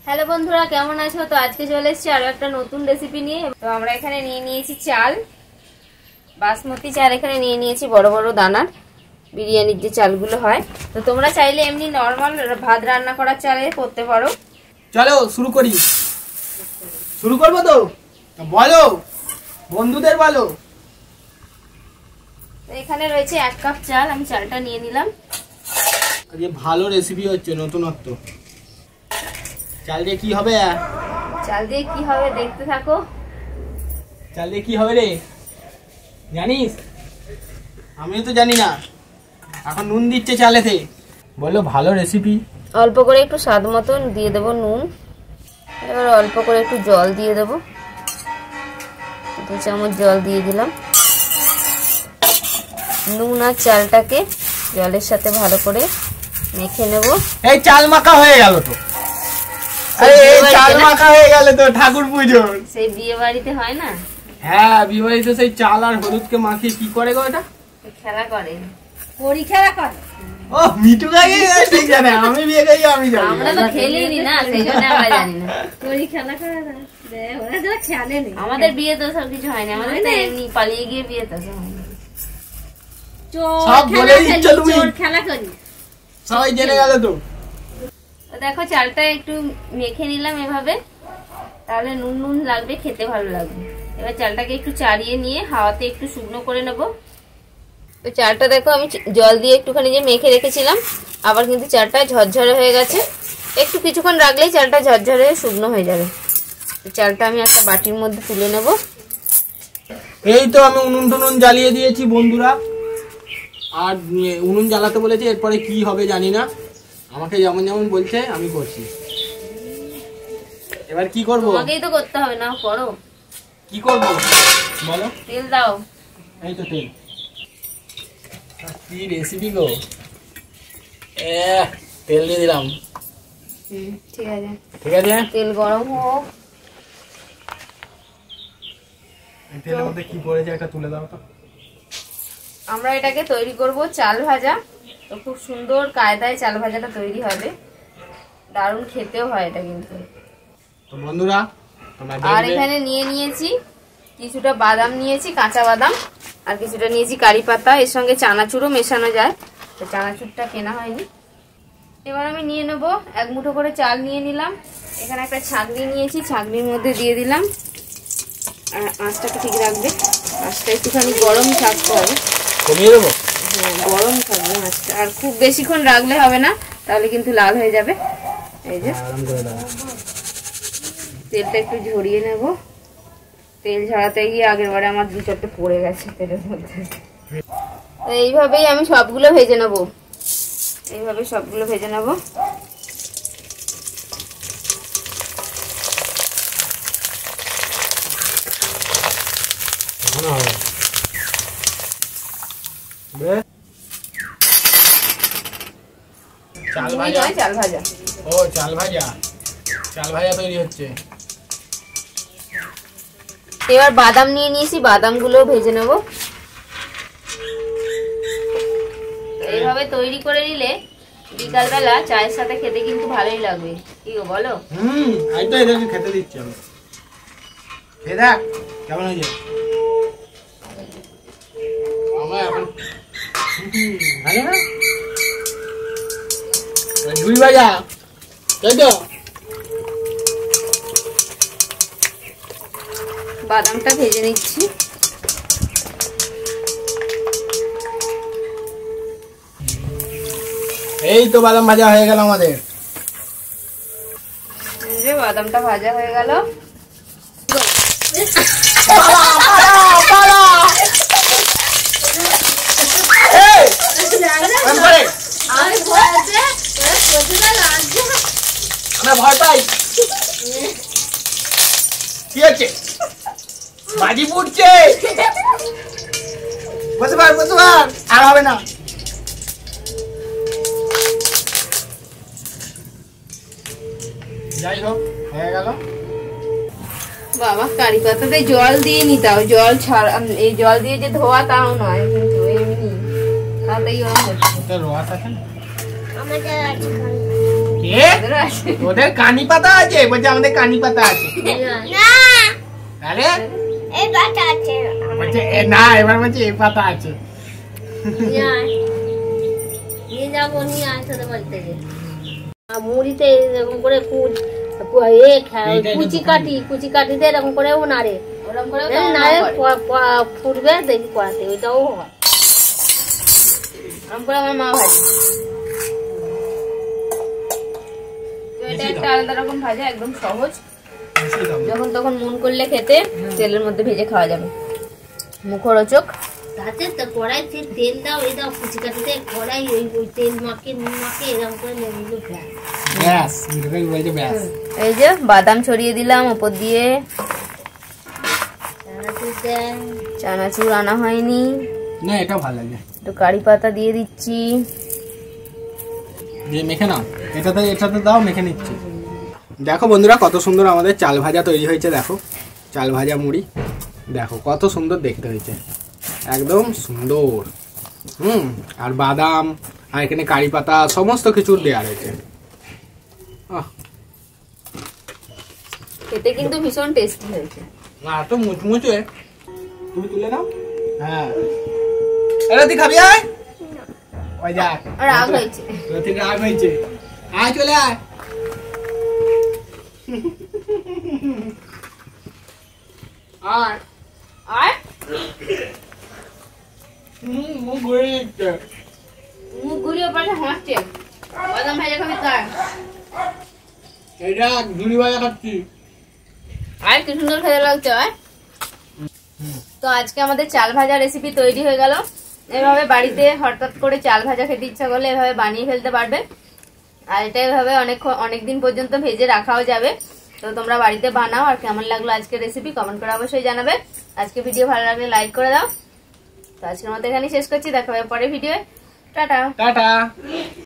Hello বন্ধুরা, কেমন আছো? তো আজকে চলে এসেছি আরো একটা নতুন রেসিপি নিয়ে। তো আমরা এখানে নিয়ে নিয়েছি চাল, বাসমতি চাল এখানে নিয়ে নিয়েছি, বড় বড় দানার বিরিয়ানির যে চালগুলো হয়। তো তোমরা চাইলে এমনি নরমাল ভাত রান্না করার চালে করতে পারো। চলো শুরু করি। শুরু করবো তো, বলো বন্ধুদের বলো। তো এখানে রয়েছে 1 কাপ চাল, আমি চালটা নিয়ে নিলাম। আজকে ভালো রেসিপি হচ্ছে, নতুনত্ব। চাল দিয়ে কি হবে? চাল দিয়ে কি হবে দেখতে থাকো। চাল দিয়ে কি হবে রে জানিস? আমিও তো জানি না, এখন নুন দিচ্ছে চালেতে। বললো ভালো রেসিপি। অল্প করে একটু স্বাদ মতন দিয়ে দেবো নুন। এবার অল্প করে একটু জল দিয়ে দেবো, 2 চামচ জল দিয়ে দিলাম। নুন আর চালটাকে জলের সাথে ভালো করে মেখে নেব। এই চাল মাখা হয়ে গেল তো। আরে এই চাল মাখা হয়ে গেল তো ঠাকুর পুজোর। সেই বিয়ে বাড়িতে হয় না? হ্যাঁ, বিয়ে বাড়িতে সেই চাল আর হলুদকে মাখিয়ে কি করে গো? এটা খেলা করে, পরি খেলা করে। ও মিঠু গাই ঠিক জানে, আমি বিয়ে গাই আমি জানি। আমরা তো খেলিনি না, সেই জন্য আমরা জানি না। পরি খেলা করে না, ওরা যারা খেলে নেই। আমাদের বিয়ে তো সব কিছু হয়নি, আমাদের তো এমনি পালিয়ে গিয়ে বিয়ে তো হয়নি। সব বলে দিচ্ছ তুমি। খেলা করি, সবাই জেনে গেল তো। দেখো চালটা একটু মেখে নিলাম এভাবে, তাহলে নুন নুন লাগবে, খেতে ভালো লাগবে। এবার চালটাকে একটু চাড়িয়ে নিয়ে হাওয়াতে একটু শুকনো করে নেব। তো চালটা দেখো আমি জল দিয়ে একটুখানি যে মেখে রেখেছিলাম, আবার কিন্তু চালটা ঝরঝরে হয়ে গেছে। একটু কিছুক্ষণ রাখলেই চালটা ঝরঝরে শুকনো হয়ে যাবে। তো চালটা আমি একটা বাটির মধ্যে তুলে নেব। এই তো আমি উনুন টুনুন জ্বালিয়ে দিয়েছি বন্ধুরা, আর উনুন জ্বালাতে বলেছে। এরপরে কি হবে জানি না, আমাকে যেমন যেমন বলছে আমি করছি। এবার কি করবো? তোমাকেই তো করতে হবে, না করো। কি করবো বলো? তেল দাও। এই তো তেল। কি রেসিপি গো! তেল দিয়ে দিলাম। ঠিক আছে, ঠিক আছে। তেল গরম হোক। তেলের মধ্যে কি পড়েছে একটা তুলে দাও তো। আমরা এটাকে তৈরি করব চাল ভাজা। তো খুব সুন্দর কায়দায় চাল ভাজাটা তৈরি হবে, দারুণ খেতেও হয় এটা কিন্তু। তো বন্ধুরা তোমরা আর এখানে নিয়ে নিয়েছি কিছুটা বাদাম, নিয়েছি কাঁচা বাদাম, আর কিছুটা নিয়েছি কারি পাতা। এর সঙ্গে চানাচুরও মেশানো যায়, তো চানাচুরটা কেনা হয়নি। এবার আমি নিয়ে নেব 1 মুঠো করে চাল নিয়ে নিলাম। এখানে একটা ছাঁকনি নিয়েছি, ছাঁকনির মধ্যে দিয়ে দিলাম। আর আঁচটাকে ঠিক রাখবে, আঁচটা একটুখানি গরম থাকতে হবে। কমিয়ে দেবো? হ্যাঁ, গরম থাকবে আঁচটা, আর খুব বেশিক্ষণ রাখলে হবে না, তাহলে কিন্তু লাল হয়ে যাবে। এই যে তেলটা একটু ঝরিয়ে নেব। তেল ঝরাতে গিয়ে আগের বারে আমার 2-4টে পড়ে গেছে তেলের মধ্যে। এইভাবেই আমি সবগুলো ভেজে নেব, এইভাবে সবগুলো ভেজে নেব। চাল ভাজা। চাল ভাজা, ও চাল ভাজা, চাল ভাজা তৈরি হচ্ছে। এবার বাদাম নিয়ে নিয়েছি, বাদামগুলো ভেজে নেব। এইভাবে তৈরি করে নিলে বিকালবেলা চায়ের সাথে খেতে কিন্তু ভালোই লাগবে। কি গো বলো? আজ তো এদেরকে খেতে দিচ্ছি আমি। খেয়ে দেখ কেমন হয়েছে। আমার এখন ভালো না ঝুড়ি ভাজা, তাই তো? বাদামটা ভেজে নিচ্ছি। এই তো বাদাম ভাজা হয়ে গেল আমাদের। বাদামটা ভাজা হয়ে গেল। ভয় পাই কি হচ্ছে? বাজি পুড়ছে। বসে পার, বসে পার, আর হবে না। যাই হোক হয়ে গেল। বাবা কারি পাতাতে জল দিয়ে নিতাও, জল ছাড়া এই জল দিয়ে যে ধোয়া তাও নয়, কিন্তু এমনি তাতেই ওরকম হচ্ছে। রোয়াত আছে না? আমাদের আছে। ওদের কানি পাতা আছে, বলছে আমাদের কানি পাতা আছে। আরে এই পাতা আছে বলছে না, এবার বলছে এই পাতা আছে। নিয়ে যাবো, নিয়ে আসতে বলতে যে মুড়িতে এরকম করে কুচি কাঠিতে এরকম করেও নাড়ে, ওরকম করে নাড়ে ফুটবে দেখি করাতে, ওইটাও হয়। ওরকম করে আমার মা ভাজে। তো এটা একটা আলাদা রকম ভাজা, একদম সহজ, যখন তখন মন করলে খেতে তেলের মধ্যে ভেজে খাওয়া যাবে, মুখরোচক। তাতে তো কড়াইতে তেল দাও, এই দাও কুচি কাঠিতে কড়াই ওই তেল মাখে নুন মাখে এরকম করে নেমে ব্যাস, এটাই বলছে ব্যাস। এই যে বাদাম ছড়িয়ে দিলাম উপর দিয়ে, চানাচুর আনা হয়নি না, এটা ভালো লাগে। একটু কারি পাতা দিয়ে দিচ্ছি, দিয়ে মেখে নাও, এটাতে দাও, মেখে নিচ্ছি। দেখো বন্ধুরা কত সুন্দর আমাদের চাল ভাজা তৈরি হয়েছে। দেখো চাল ভাজা মুড়ি, দেখো কত সুন্দর দেখতে হয়েছে, একদম সুন্দর। আর বাদাম আর এখানে কারি পাতা সমস্ত কিছু দেওয়া রয়েছে। খেতে কিন্তু ভীষণ টেস্টি হয়েছে। এত মুচমুচে, তুমি তুলে নাও। হ্যাঁ, তুই খাবি? আয়, ওই যা রাগ হয়েছে, রাগ হয়েছে, আয় চলে আয়। আর আর মুখ ঘুরে নিচ্ছে, মুখ ঘুরিয়ে পাশে হাসছে। বাদাম ভেজা খাবি তার? এটা ঝুড়ি ভাজা খাচ্ছি। আর কি সুন্দর খেতে লাগছে। তো আজকে আমাদের চাল ভাজা রেসিপি তৈরি হয়ে গেল। এভাবে বাড়িতে হঠাৎ করে চাল ভাজা খেতে ইচ্ছা করলে এভাবে বানিয়ে ফেলতে পারবে, আর এটা এভাবে অনেকদিন পর্যন্ত ভেজে রাখাও যাবে। তো তোমরা বাড়িতে বানাও, আর কেমন লাগলো আজকের রেসিপি কমেন্ট করে অবশ্যই জানাবে। আজকে ভিডিও ভালো লাগলে লাইক করে দাও। তো আজকের মতো এখানেই শেষ করছি, দেখা হবে পরের ভিডিও। Tata tata.